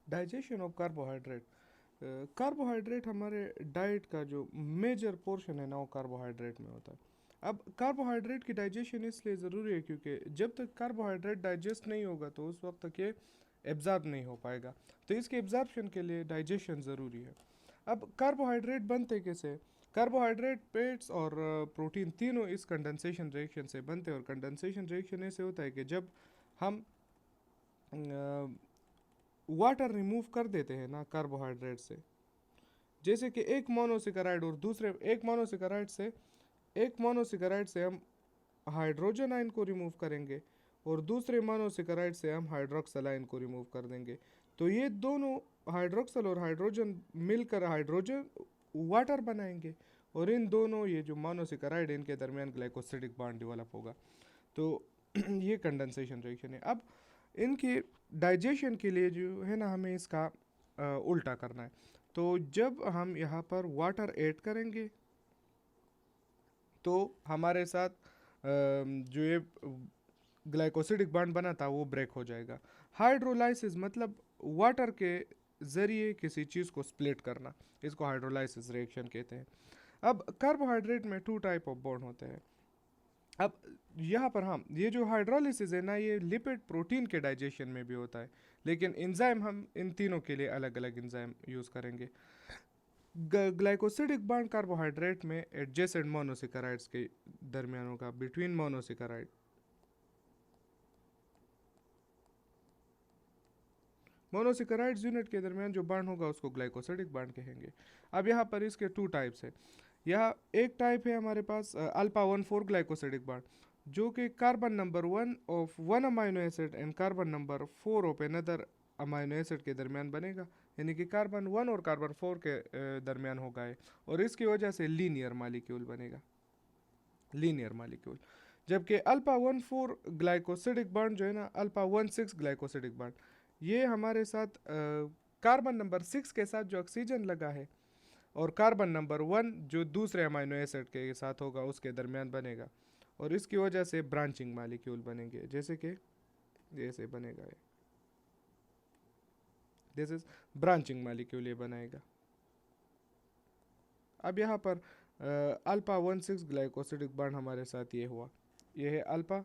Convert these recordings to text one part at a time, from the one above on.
Digestion of carbohydrate. Carbohydrate हमारे diet का जो मेजर पोर्शन है ना वो कार्बोहाइड्रेट में होता है। अब कार्बोहाइड्रेट की डाइजेशन इसलिए ज़रूरी है क्योंकि जब तक कार्बोहाइड्रेट डाइजेस्ट नहीं होगा तो उस वक्त तक ये एब्ज़ॉर्ब नहीं हो पाएगा। तो इसके एब्ज़ॉर्प्शन के लिए डाइजेशन ज़रूरी है। अब कार्बोहाइड्रेट बनते कैसे? कार्बोहाइड्रेट पेट्स और प्रोटीन तीनों इस कंडेंसेशन रिएक्शन से बनते हैं। और कंडेंसेशन रिएक्शन ऐसे होता है कि जब हम वाटर रिमूव कर देते हैं ना कार्बोहाइड्रेट से, जैसे कि एक मोनोसेकेराइड और दूसरे एक मोनोसेकेराइड से हम हाइड्रोजन आयन को रिमूव करेंगे और दूसरे मोनोसेकेराइड से हम हाइड्रोक्सल आयन को रिमूव कर देंगे। तो ये दोनों हाइड्रोक्सल और हाइड्रोजन मिलकर हाइड्रोजन वाटर बनाएंगे और इन दोनों ये जो मोनोसेकेराइड इनके दरमियान ग्लाइकोसिडिक बॉन्ड डेवलप होगा। तो ये कंडेंसेशन रिएक्शन है। अब इनके डाइजेशन के लिए जो है ना हमें इसका उल्टा करना है। तो जब हम यहाँ पर वाटर ऐड करेंगे तो हमारे साथ जो ये ग्लाइकोसिडिक बॉन्ड बना था वो ब्रेक हो जाएगा। हाइड्रोलाइसिस मतलब वाटर के ज़रिए किसी चीज़ को स्प्लिट करना, इसको हाइड्रोलाइसिस रिएक्शन कहते हैं। अब कार्बोहाइड्रेट में टू टाइप ऑफ बॉन्ड होते हैं। अब यहाँ पर हम ये जो हाइड्रोलिसिस है ना ये लिपिड प्रोटीन के डाइजेशन में भी होता है, लेकिन एंजाइम हम इन तीनों के लिए अलग अलग एंजाइम यूज़ करेंगे। ग्लाइकोसिडिक बॉन्ड कार्बोहाइड्रेट में एडजेसेंट मोनोसेकेराइड्स के दरमियान होगा, बिटवीन मोनोसेकेराइड। मोनोसेकेराइड्स यूनिट के दरमियान जो बॉन्ड होगा उसको ग्लाइकोसिडिक बॉन्ड कहेंगे। अब यहाँ पर इसके टू टाइप्स है। यह एक टाइप है हमारे पास अल्फा 1,4 ग्लाइकोसिडिक बॉन्ड, जो कि carbon number 1 of one amino acid and carbon number 4 of another amino acid के दरमियान बनेगा, यानी कि कार्बन 1 और कार्बन 4 के दरमियान होगा है, और इसकी वजह से लीनियर मालिक्यूल बनेगा, लीनियर मालिक्यूल। जबकि अल्फा 1,4 ग्लाइकोसिडिक बॉन्ड जो है ना, अल्फा 1,6 ग्लाइकोसिडिक बॉन्ड, ये हमारे साथ कार्बन नंबर 6 के साथ जो ऑक्सीजन लगा है और कार्बन नंबर 1 जो दूसरे अमाइनो एसिड के साथ होगा उसके दरमियान बनेगा, और इसकी वजह से ब्रांचिंग मालिक्यूल बनेंगे, जैसे कि जैसे बनेगा ये, दिस इज ब्रांचिंग मालिक्यूल ये बनाएगा। अब यहाँ पर अल्फा 1,6 ग्लाइकोसिडिक बॉन्ड हमारे साथ ये हुआ, ये है अल्फा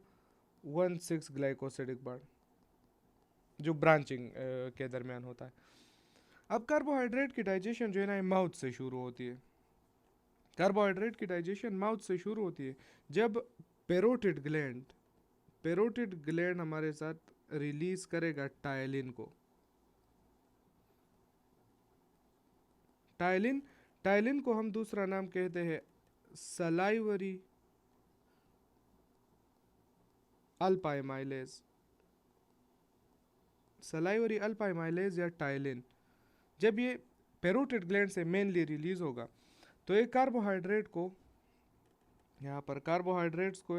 1,6 ग्लाइकोसिडिक बॉन्ड जो ब्रांचिंग के दरमियान होता है। अब कार्बोहाइड्रेट की डाइजेशन जो है ना माउथ से शुरू होती है। कार्बोहाइड्रेट की डाइजेशन माउथ से शुरू होती है जब पेरोटिड ग्लैंड हमारे साथ रिलीज करेगा टायलिन को। टायलिन टायलिन को हम दूसरा नाम कहते हैं salivary Alpa amylase, salivary Alpa amylase या टायलिन। जब ये पेरोटिड ग्लैंड से मेनली रिलीज होगा तो ये कार्बोहाइड्रेट को, यहाँ पर कार्बोहाइड्रेट्स को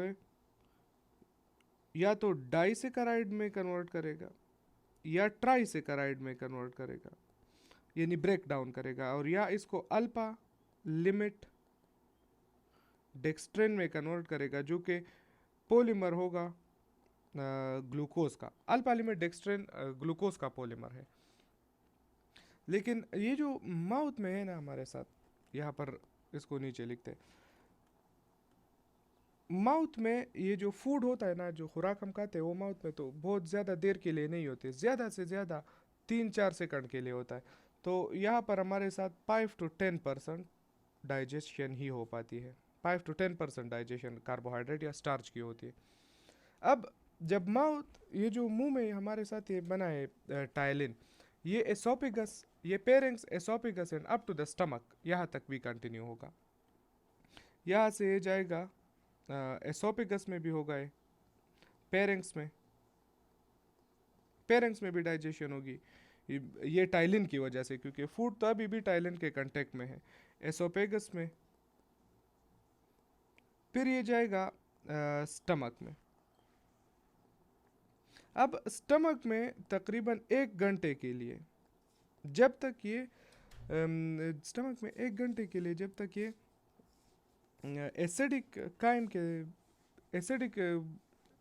या तो डाइसेकेराइड में कन्वर्ट करेगा या ट्राइसेकेराइड में कन्वर्ट करेगा, यानी ब्रेक डाउन करेगा, और या इसको अल्फा लिमिट डेक्स्ट्रेन में कन्वर्ट करेगा जो कि पॉलीमर होगा ग्लूकोज का। अल्फा लिमिट डेक्स्ट्रेन ग्लूकोज का पॉलीमर है। लेकिन ये जो माउथ में है ना हमारे साथ, यहाँ पर इसको नीचे लिखते हैं, माउथ में ये जो फूड होता है ना, जो खुराक हम खाते हैं वो माउथ में तो बहुत ज़्यादा देर के लिए नहीं होती, ज़्यादा से ज़्यादा 3-4 सेकंड के लिए होता है। तो यहाँ पर हमारे साथ 5 to 10% डाइजेशन ही हो पाती है, 5 to 10% डाइजेशन कार्बोहाइड्रेट या स्टार्च की होती है। अब जब माउथ, ये जो मुंह में हमारे साथ ये बना है टायलिन, ये एसोपिगस, ये pharynx oesophagus and up to the stomach यहाँ तक भी कंटिन्यू होगा। यहाँ से ये जाएगा एसोपिगस में भी होगा ये, पेरेंक्स में, पेरेंक्स में भी डाइजेशन होगी ये टाइलिन की वजह से, क्योंकि फूड तो अभी भी टाइलिन के कांटेक्ट में है। एसोपेगस में, फिर ये जाएगा स्टमक में। अब स्टमक में तकरीबन 1 घंटे के लिए, जब तक ये स्टमक में 1 घंटे के लिए जब तक ये एसिडिक काइंड के एसिडिक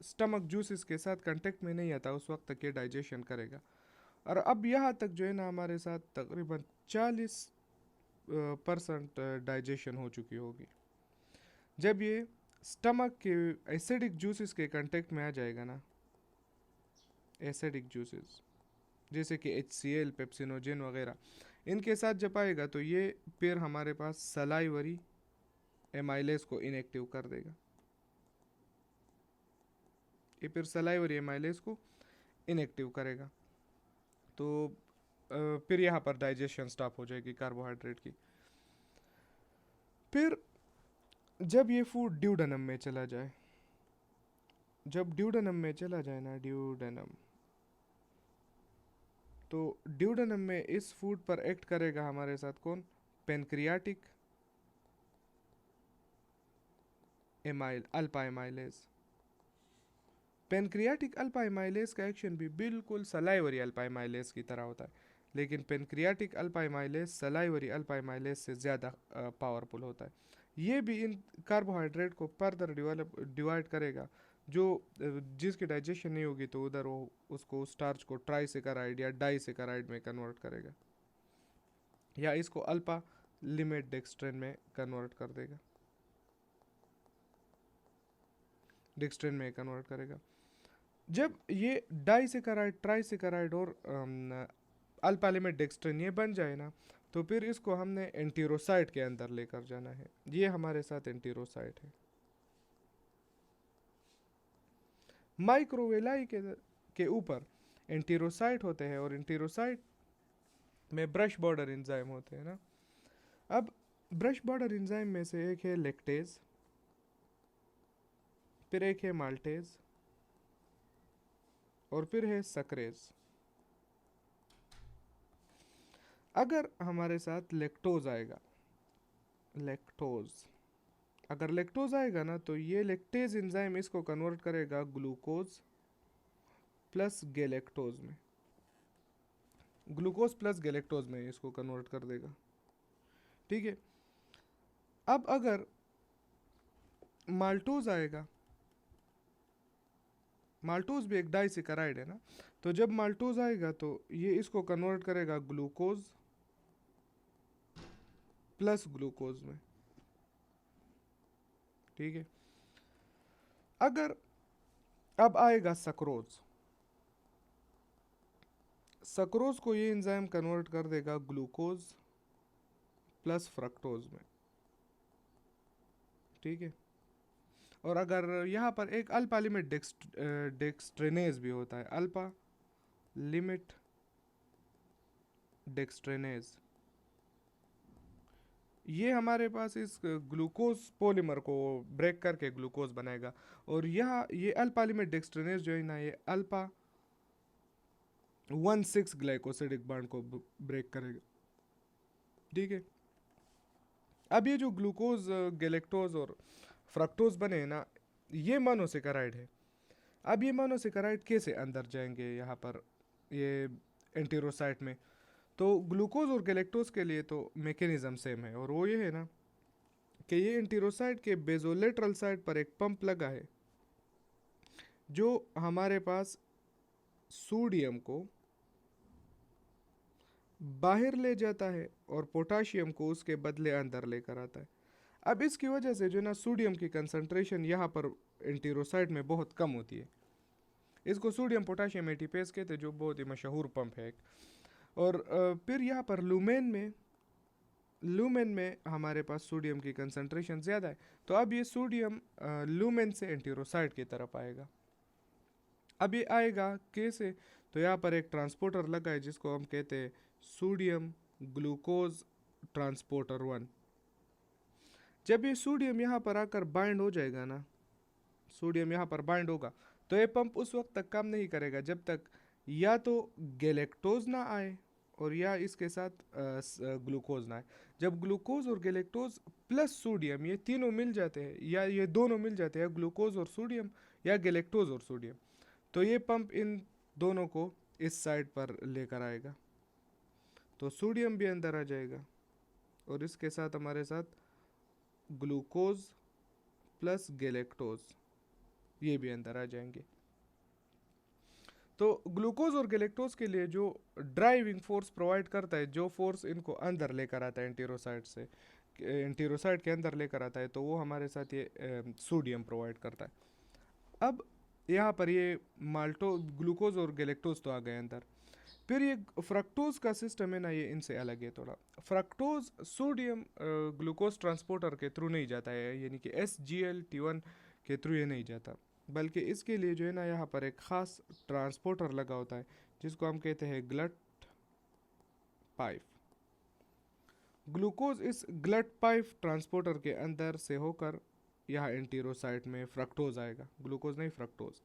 स्टमक जूसेस के साथ कांटेक्ट में नहीं आता उस वक्त तक ये डाइजेशन करेगा। और अब यहाँ तक जो है ना हमारे साथ तकरीबन 40% डाइजेशन हो चुकी होगी। जब ये स्टमक के एसिडिक जूसेस के कांटेक्ट में आ जाएगा ना, एसिडिक जूसेस जैसे कि HCl, पेप्सिनोजेन वगैरह, इनके साथ जब आएगा तो ये फिर हमारे पास सलाइवरी एमाइलेज को इनएक्टिव कर देगा। ये फिर सलाइवरी एमाइलेज को इनएक्टिव करेगा। तो फिर यहाँ पर डाइजेशन स्टॉप हो जाएगी कार्बोहाइड्रेट की। फिर जब ये फूड ड्यूडेनम में चला जाए, जब ड्यूडेनम में चला जाए ना, ड्यूडेनम, तो ड्यूडेनम में इस फूड पर एक्ट करेगा हमारे साथ कौन? Pancreatic amyl alpha amylase. Pancreatic alpha amylase का एक्शन भी बिल्कुल सलाइवरी अल्फा एमाइलेज की तरह होता है, लेकिन pancreatic alpha amylase salivary alpha amylase से ज़्यादा पावरफुल होता है। ये भी इन कार्बोहाइड्रेट को फर्दर डिवाइड करेगा। जो जिसकी डाइजेशन नहीं होगी तो उधर वो उसको स्टार्च को ट्राइसेकेराइड या डाइसेकेराइड में कन्वर्ट करेगा, या इसको अल्फा लिमिट डेक्सट्रिन में कन्वर्ट कर देगा, डेक्सट्रिन में कन्वर्ट करेगा। जब ये डाइसेकेराइड, ट्राइसेकेराइड और अल्फा लिमिट डेक्सट्रिन ये बन जाए ना, तो फिर इसको हमने एंटीरोसाइट के अंदर लेकर जाना है। ये हमारे साथ एंटीरोसाइट है। माइक्रोवेलाई के ऊपर एंटीरोसाइट होते हैं, और एंटीरोसाइट में ब्रश बॉर्डर एंजाइम होते हैं ना। अब ब्रश बॉर्डर एंजाइम में से एक है लेक्टेज, फिर एक है माल्टेज, और फिर है सक्रेज। अगर हमारे साथ लेक्टोज आएगा, लेक्टोज, अगर लेक्टोज आएगा ना, तो ये लेक्टेज एंजाइम इसको कन्वर्ट करेगा ग्लूकोज प्लस गैलेक्टोज में, ग्लूकोज प्लस गैलेक्टोज में इसको कन्वर्ट कर देगा। ठीक है। अब अगर माल्टोज आएगा, माल्टोज भी एक डाइसेकेराइड है ना, तो जब माल्टोज आएगा तो ये इसको कन्वर्ट करेगा ग्लूकोज प्लस ग्लूकोज में। ठीक है। अगर अब आएगा सक्रोज, सक्रोज को ये एंजाइम कन्वर्ट कर देगा ग्लूकोज प्लस फ्रक्टोज में। ठीक है। और अगर यहाँ पर एक अल्फा लिमिट डेक्सट्रेनेज भी होता है, अल्फा लिमिट डेक्सट्रेनेज, ये हमारे पास इस ग्लूकोज पॉलीमर को ब्रेक करके ग्लूकोज बनाएगा। और यह ये अल्फा लिमिट डेक्सट्रेनेज जो है ना, ये अल्फा 1,6 ग्लाइकोसिडिक बांड को ब्रेक करेगा। ठीक है। अब ये जो ग्लूकोज, गैलेक्टोज और फ्रक्टोज बने हैं ना, ये मोनोसेकेराइड है। अब ये मोनोसेकेराइड कैसे अंदर जाएंगे यहाँ पर ये एंटीरोसाइट में? तो ग्लूकोज और गैलेक्टोज के लिए तो मैकेनिज्म सेम है, और वो ये है ना कि ये एंटीरोसाइट के बेजोलेटरल साइड पर एक पंप लगा है जो हमारे पास सोडियम को बाहर ले जाता है और पोटाशियम को उसके बदले अंदर लेकर आता है। अब इसकी वजह से जो ना सोडियम की कंसंट्रेशन यहाँ पर एंटीरोसाइट में बहुत कम होती है। इसको सोडियम पोटाशियम एटीपेज कहते हैं, जो बहुत ही मशहूर पंप है एक। और फिर यहाँ पर लूमेन में हमारे पास सोडियम की कंसंट्रेशन ज़्यादा है, तो अब ये सोडियम लूमेन से एंटीरोसाइट की तरफ आएगा। अब ये आएगा कैसे? तो यहाँ पर एक ट्रांसपोर्टर लगा है जिसको हम कहते हैं सोडियम ग्लूकोज ट्रांसपोर्टर 1। जब ये सोडियम यहाँ पर आकर बाइंड हो जाएगा ना, सोडियम यहाँ पर बाइंड होगा, तो ये पंप उस वक्त तक काम नहीं करेगा जब तक या तो गैलेक्टोज ना आए और या इसके साथ ग्लूकोज ना आए। जब ग्लूकोज और गैलेक्टोज प्लस सोडियम ये तीनों मिल जाते हैं, या ये दोनों मिल जाते हैं, ग्लूकोज और सोडियम या गैलेक्टोज और सोडियम, तो ये पंप इन दोनों को इस साइड पर लेकर आएगा। तो सोडियम भी अंदर आ जाएगा और इसके साथ हमारे साथ ग्लूकोज प्लस गैलेक्टोज ये भी अंदर आ जाएंगे। तो ग्लूकोज और गैलेक्टोज के लिए जो ड्राइविंग फोर्स प्रोवाइड करता है, जो फोर्स इनको अंदर लेकर आता है एंटीरोसाइड से, एंटीरोसाइड के अंदर लेकर आता है, तो वो हमारे साथ ये सोडियम प्रोवाइड करता है। अब यहाँ पर ये माल्टो ग्लूकोज और गैलेक्टोज तो आ गए अंदर। फिर ये फ्रक्टोज का सिस्टम है ना, ये इनसे अलग है थोड़ा। फ्रक्टोज सोडियम ग्लूकोज ट्रांसपोर्टर के थ्रू नहीं जाता है, यानी कि SGLT1 के थ्रू ये नहीं जाता, बल्कि इसके लिए जो है ना यहाँ पर एक ख़ास ट्रांसपोर्टर लगा होता है जिसको हम कहते हैं ग्लट पाइप। ग्लूकोज इस ग्लट पाइप ट्रांसपोर्टर के अंदर से होकर यहाँ एंटीरोसाइट में फ्रक्टोज आएगा, ग्लूकोज नहीं फ्रक्टोज,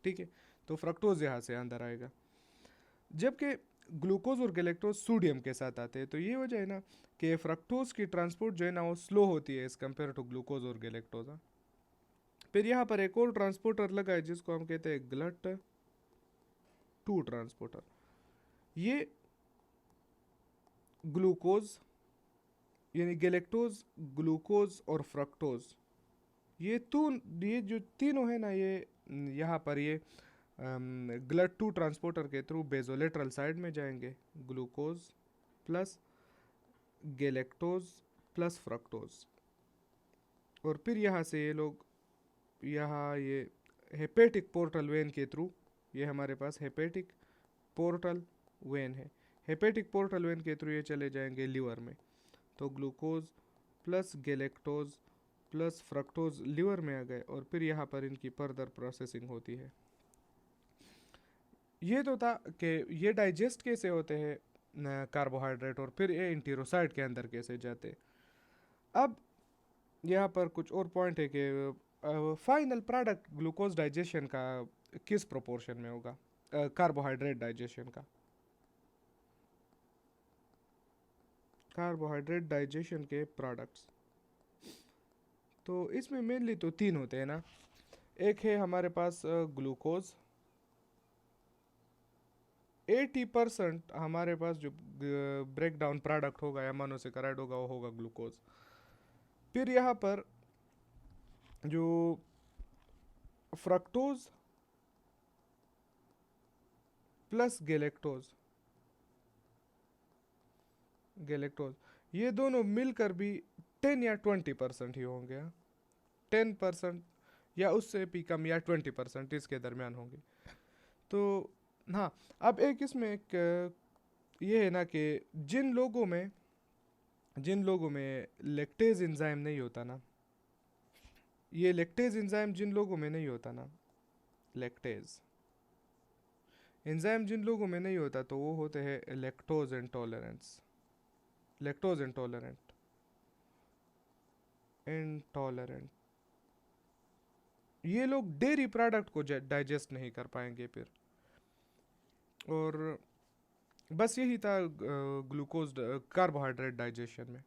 ठीक है। तो फ्रक्टोज यहाँ से अंदर आएगा, जबकि ग्लूकोज और गैलेक्टोज सोडियम के साथ आते हैं। तो ये वजह है ना कि फ्रक्टोज की ट्रांसपोर्ट जो है ना वो स्लो होती है एज कम्पेयर टू ग्लूकोज और गैलेक्टोज। फिर यहाँ पर एक और ट्रांसपोर्टर लगा है जिसको हम कहते हैं ग्लट 2 ट्रांसपोर्टर। ये ग्लूकोज यानी गैलेक्टोज, ग्लूकोज और फ्रक्टोज, ये जो तीनों है ना, ये यहाँ पर ये ग्लट 2 ट्रांसपोर्टर के थ्रू बेजोलेटरल साइड में जाएंगे, glucose plus galactose plus fructose. और फिर यहाँ से ये लोग यहाँ ये हेपेटिक पोर्टल वेन के थ्रू, ये हमारे पास हेपेटिक पोर्टल वेन है, हेपेटिक पोर्टल वेन के थ्रू ये चले जाएंगे लीवर में। तो glucose plus galactose plus fructose liver में आ गए, और फिर यहाँ पर इनकी फर्दर प्रोसेसिंग होती है। ये तो था कि ये डाइजेस्ट कैसे होते हैं कार्बोहाइड्रेट, और फिर ये इंटीरोसाइड के अंदर कैसे जाते। अब यहाँ पर कुछ और पॉइंट है कि फाइनल प्रोडक्ट ग्लूकोज डाइजेशन का किस प्रोपोर्शन में होगा कार्बोहाइड्रेट डाइजेशन का। कार्बोहाइड्रेट डाइजेशन के प्रोडक्ट्स तो इसमें मेनली तो 3 होते हैं ना। एक है हमारे पास ग्लूकोज, 80% हमारे पास जो ब्रेक डाउन प्रोडक्ट होगा या मोनोसेकेराइड होगा वो होगा ग्लूकोज। फिर यहाँ पर जो फ्रक्टोज प्लस गैलेक्टोज ये दोनों मिलकर भी 10 या 20% ही होंगे, 10% या उससे भी कम या 20% इसके दरमियान होंगे। तो हाँ, अब एक इसमें एक ये है ना कि जिन लोगों में लैक्टेज एंजाइम नहीं होता ना, ये लैक्टेज एंजाइम जिन लोगों में नहीं होता ना, लैक्टेज एंजाइम जिन लोगों में नहीं होता, तो वो होते हैं लैक्टोज इंटॉलरेंस, लैक्टोज इंटॉलरेंट, ये लोग डेयरी प्रोडक्ट को डाइजेस्ट नहीं कर पाएंगे फिर। और बस यही था ग्लूकोज कार्बोहाइड्रेट डाइजेशन में।